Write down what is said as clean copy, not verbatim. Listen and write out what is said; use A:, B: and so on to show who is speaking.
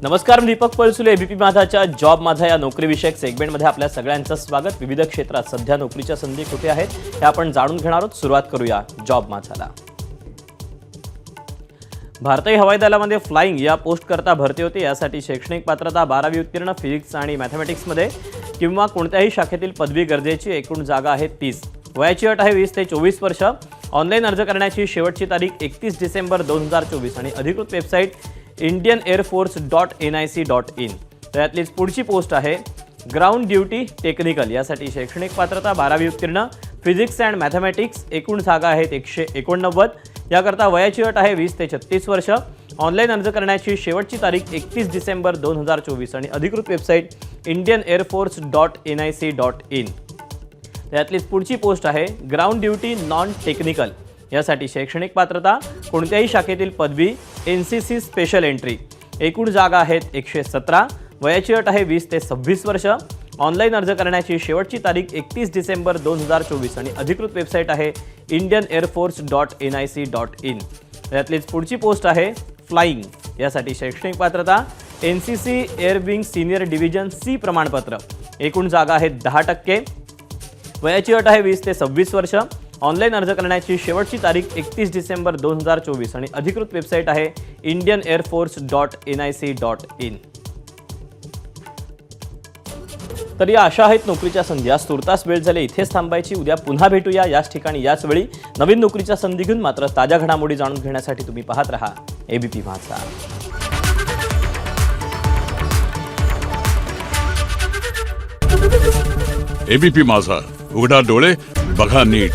A: नमस्कार, मी Deepak Palsule. ABP माझाच्या job माझा या नोकरीविषयक सेगमेंटमध्ये आपल्या सगळ्यांचं स्वागत. विविध क्षेत्रात सध्या नोकरीच्या संधी कुठे आहेत हे आपण जाणून घेणार आहोत. सुरुवात करूया जॉब माझाला. भारतीय हवाई दलामध्ये फ्लाइंग या पोस्ट करता भरती होती. यासाठी शैक्षणिक पात्रता 12वी उत्तीर्ण, फिजिक्स आणि मॅथमॅटिक्समध्ये किंवा कोणत्याही शाखेतील पदवी गरजेची. एकूण जागा आहेत 30. वयाची अट आहे 20 ते 24 वर्ष. ऑनलाईन अर्ज करण्याची शेवटची तारीख 31 डिसेंबर 2024 आणि अधिकृत वेबसाईट indianairforce.nic.in. तर यातलीच पुढची पोस्ट आहे ग्राउंड ड्युटी टेक्निकल. यासाठी शैक्षणिक पात्रता 12वी उत्तीर्ण, फिजिक्स अँड मॅथमॅटिक्स. एकूण जागा आहेत 189. याकरता वयाची अट आहे 20 ते 36 वर्ष. ऑनलाईन अर्ज करण्याची शेवटची तारीख 31 डिसेंबर 2024 आणि अधिकृत वेबसाईट indianairforce.nic.in. यातलीच पुढची पोस्ट आहे ग्राउंड ड्युटी नॉन टेक्निकल. यासाठी शैक्षणिक पात्रता कोणत्याही शाखेतील पदवी, NCC स्पेशल एंट्री. एकूण जागा आहेत 117. वयाची अट आहे 20 ते 26 वर्ष. ऑनलाईन अर्ज करण्याची शेवटची तारीख 31 डिसेंबर 2024 आणि अधिकृत वेबसाईट आहे indianairforce.nic.in. यातलीच पुढची पोस्ट आहे फ्लाइंग. यासाठी शैक्षणिक पात्रता NCC एअरविंग सिनियर डिव्हिजन C प्रमाणपत्र. एकूण जागा आहेत 10%. वयाची अट आहे 20 ते 26 वर्ष. ऑनलाईन अर्ज करण्याची शेवटची तारीख 31 डिसेंबर 2024 आणि अधिकृत वेबसाईट आहे indianairforce.nic.in. तर या अशा आहेत नोकरीच्या संधी. आज तुर्तास वेळ झाली इथेच थांबायची. उद्या पुन्हा भेटूया याच ठिकाणी याच वेळी नवीन नोकरीच्या संधी घेऊन. मात्र ताज्या घडामोडी जाणून घेण्यासाठी तुम्ही पाहत रहा एबीपी माझा.
B: एबीपी माझा, उघडा डोळे बघा नीट.